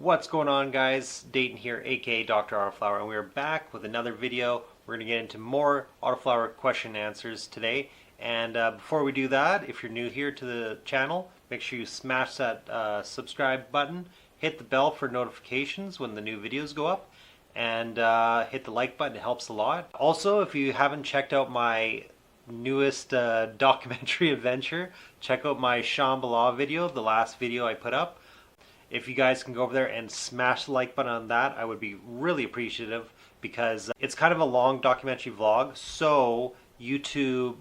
What's going on, guys? Dayton here, aka Dr.Autoflower, and we're back with another video. We're going to get into more Autoflower question and answers today. And before we do that, if you're new here to the channel, make sure you smash that subscribe button, hit the bell for notifications when the new videos go up, and hit the like button. It helps a lot. Also, if you haven't checked out my newest documentary adventure, check out my Shambhala video, the last video I put up. If you guys can go over there and smash the like button on that, I would be really appreciative, because it's kind of a long documentary vlog, so YouTube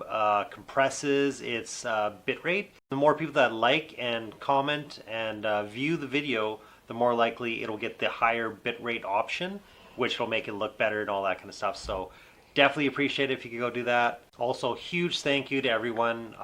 compresses its bitrate. The more people that like and comment and view the video, the more likely it'll get the higher bitrate option, which will make it look better and all that kind of stuff. So definitely appreciate it if you could go do that. Also, huge thank you to everyone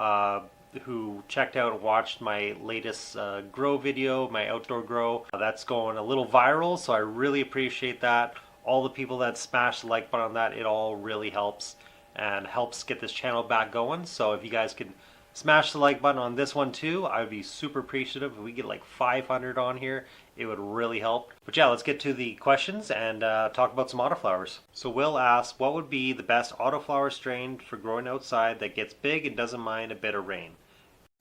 who checked out and watched my latest grow video, my outdoor grow. That's going a little viral, so I really appreciate that. All the people that smashed the like button on that, it all really helps and helps get this channel back going. So if you guys could smash the like button on this one too, I would be super appreciative. If we get like 500 on here, it would really help. But yeah, let's get to the questions and talk about some autoflowers. So Will asks, what would be the best autoflower strain for growing outside that gets big and doesn't mind a bit of rain?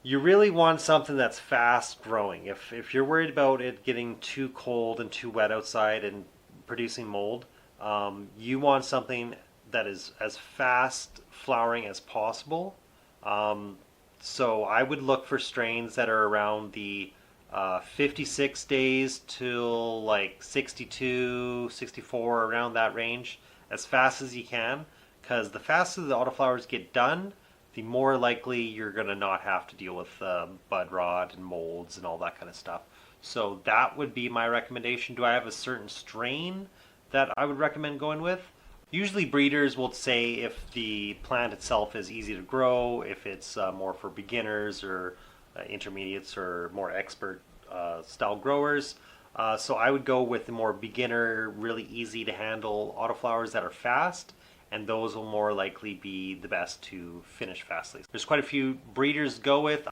You really want something that's fast growing. If you're worried about it getting too cold and too wet outside and producing mold, you want something that is as fast flowering as possible. So I would look for strains that are around the 56 days till like 62, 64, around that range, as fast as you can, because the faster the autoflowers get done, the more likely you're going to not have to deal with bud rot and molds and all that kind of stuff. So that would be my recommendation. Do I have a certain strain that I would recommend going with? Usually breeders will say if the plant itself is easy to grow, if it's more for beginners or intermediates or more expert style growers. So I would go with the more beginner, really easy to handle autoflowers that are fast, and those will more likely be the best to finish fastly. There's quite a few breeders to go with.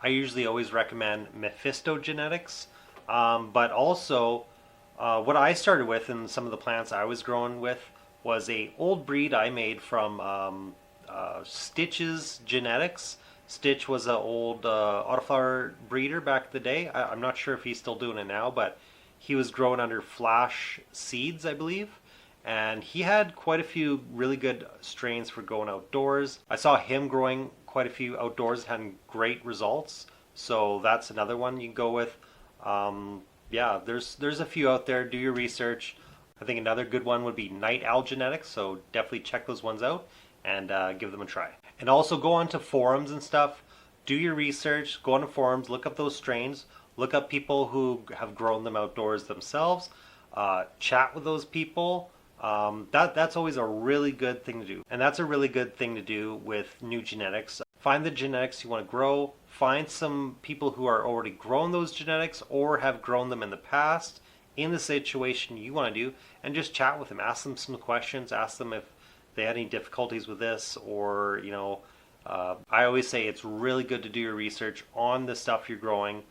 I usually always recommend Mephisto genetics, but also what I started with in some of the plants I was growing with was a old breed I made from Stitch's genetics. Stitch was an old autoflower breeder back in the day. I'm not sure if he's still doing it now, but he was growing under Flash Seeds, I believe. And he had quite a few really good strains for going outdoors. I saw him growing quite a few outdoors, having great results. So that's another one you can go with. Yeah, there's a few out there. Do your research. I think another good one would be Night Owl Genetics. So definitely check those ones out and give them a try. And also go onto forums and stuff. Do your research. Go onto forums. Look up those strains. Look up people who have grown them outdoors themselves. Chat with those people. That's always a really good thing to do. And that's a really good thing to do with new genetics. Find the genetics you want to grow. Find some people who are already grown those genetics or have grown them in the past in the situation you want to do, and just chat with them. Ask them some questions. Ask them if they had any difficulties with this, or I always say it's really good to do your research on the stuff you're growing.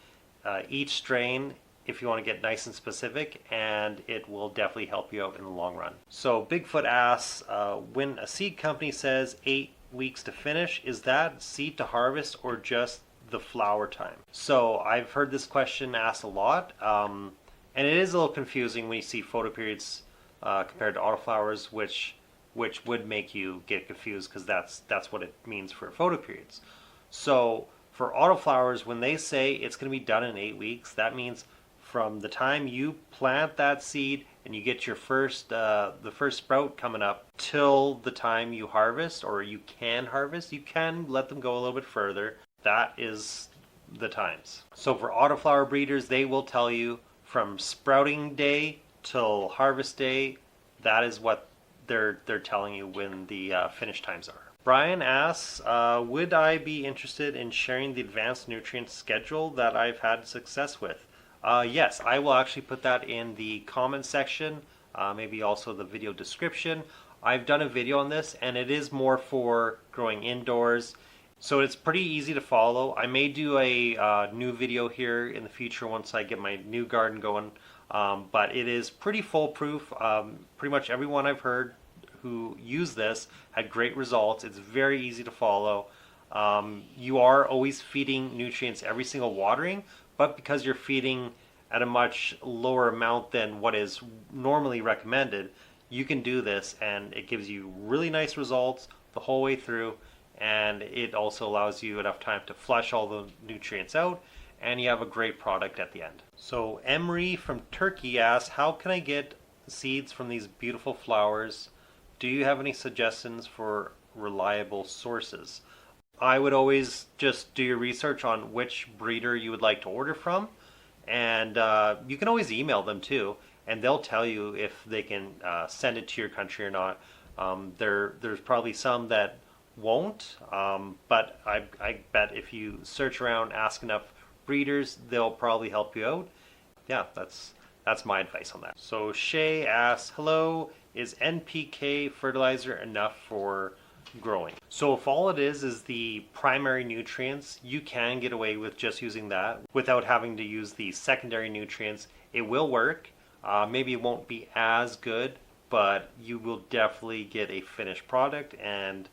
Each strain, if you want to get nice and specific, and it will definitely help you out in the long run. So Bigfoot asks, when a seed company says 8 weeks to finish, is that seed to harvest or just the flower time? So I've heard this question asked a lot, and it is a little confusing when you see photoperiods compared to autoflowers, which would make you get confused, because that's what it means for photoperiods. So for autoflowers, when they say it's going to be done in 8 weeks, that means from the time you plant that seed and you get your first the first sprout coming up till the time you harvest, or you can harvest. You can let them go a little bit further. That is the times. So for autoflower breeders, they will tell you from sprouting day till harvest day. That is what they're telling you when the finish times are. Brian asks, would I be interested in sharing the advanced nutrient schedule that I've had success with? Yes, I will actually put that in the comment section, maybe also the video description. I've done a video on this, and it is more for growing indoors. So it's pretty easy to follow. I may do a new video here in the future once I get my new garden going but it is pretty foolproof. Pretty much everyone I've heard who used this had great results. It's very easy to follow. You are always feeding nutrients every single watering, but because you're feeding at a much lower amount than what is normally recommended, you can do this and it gives you really nice results the whole way through, and it also allows you enough time to flush all the nutrients out, and you have a great product at the end. So Emery from Turkey asks, how can I get seeds from these beautiful flowers? Do you have any suggestions for reliable sources? I would always just do your research on which breeder you would like to order from, and you can always email them too, and they'll tell you if they can send it to your country or not. There's probably some that won't, but I bet if you search around, ask enough breeders, they'll probably help you out. Yeah, that's my advice on that. So Shay asks, hello, is NPK fertilizer enough for growing? So if all it is the primary nutrients, you can get away with just using that without having to use the secondary nutrients. It will work. Maybe it won't be as good, but you will definitely get a finished product. And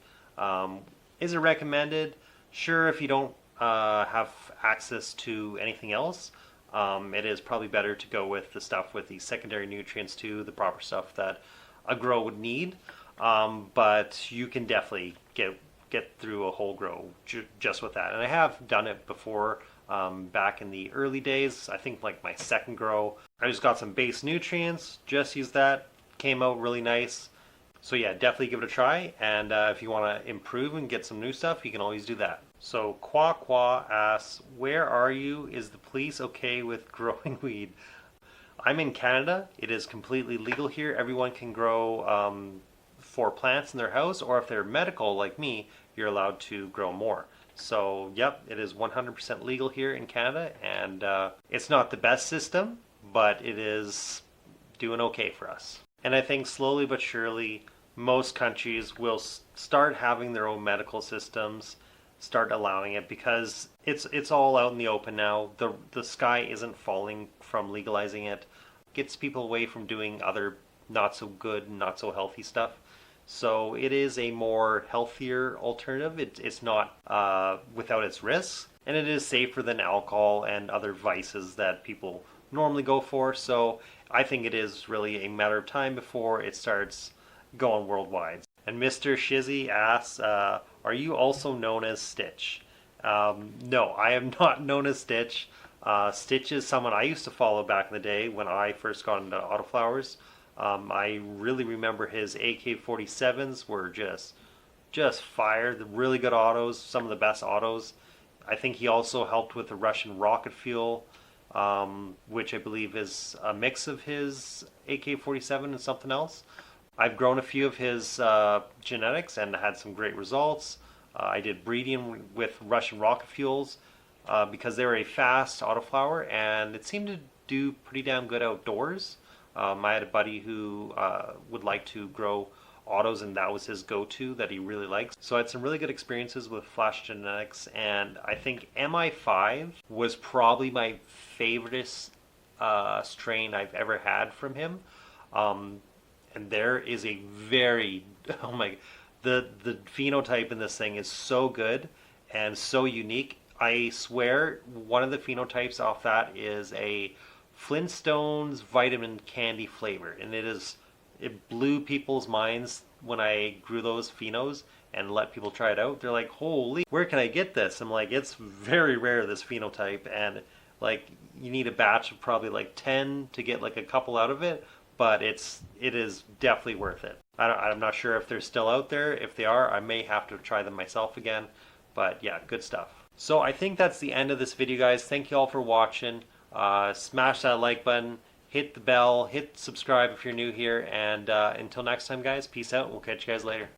is it recommended? Sure, if you don't have access to anything else, it is probably better to go with the stuff with the secondary nutrients too, the proper stuff that a grow would need. But you can definitely get through a whole grow just with that. And I have done it before, back in the early days. I think like my second grow, I just got some base nutrients, just used that, came out really nice. So yeah, definitely give it a try. And if you want to improve and get some new stuff, you can always do that. So Kwa asks, where are you? Is the police okay with growing weed? I'm in Canada. It is completely legal here. Everyone can grow 4 plants in their house, or if they're medical like me, you're allowed to grow more. So yep, it is 100% legal here in Canada, and it's not the best system, but it is doing okay for us. And I think slowly but surely, most countries will start having their own medical systems, start allowing it, because it's all out in the open now. The sky isn't falling from legalizing it. Gets people away from doing other not so good, not so healthy stuff. So it is a more healthier alternative. It's not without its risks, and it is safer than alcohol and other vices that people normally go for. So I think it is really a matter of time before it starts going worldwide. And Mr. Shizzy asks, are you also known as Stitch? No, I am not known as Stitch. Stitch is someone I used to follow back in the day when I first got into autoflowers. I really remember his AK-47s were just fire. The really good autos, some of the best autos. I think he also helped with the Russian rocket fuel, which I believe is a mix of his AK-47 and something else. I've grown a few of his genetics and had some great results. I did breeding with Russian rocket fuels because they were a fast autoflower, and it seemed to do pretty damn good outdoors. I had a buddy who would like to grow autos, and that was his go-to that he really likes. So I had some really good experiences with Flash Genetics, and I think MI5 was probably my favorite strain I've ever had from him. And there is a very, oh my, the phenotype in this thing is so good and so unique. I swear one of the phenotypes off that is a Flintstones vitamin candy flavor, and it blew people's minds when I grew those phenos and let people try it out. They're like, holy, where can I get this? I'm like, it's very rare, this phenotype, and like you need a batch of probably like 10 to get like a couple out of it, but it is definitely worth it. I'm not sure if they're still out there. If they are, I may have to try them myself again, but yeah, good stuff. So I think that's the end of this video, guys. Thank you all for watching. Smash that like button, hit the bell, hit subscribe if you're new here, and until next time, guys, peace out. We'll catch you guys later.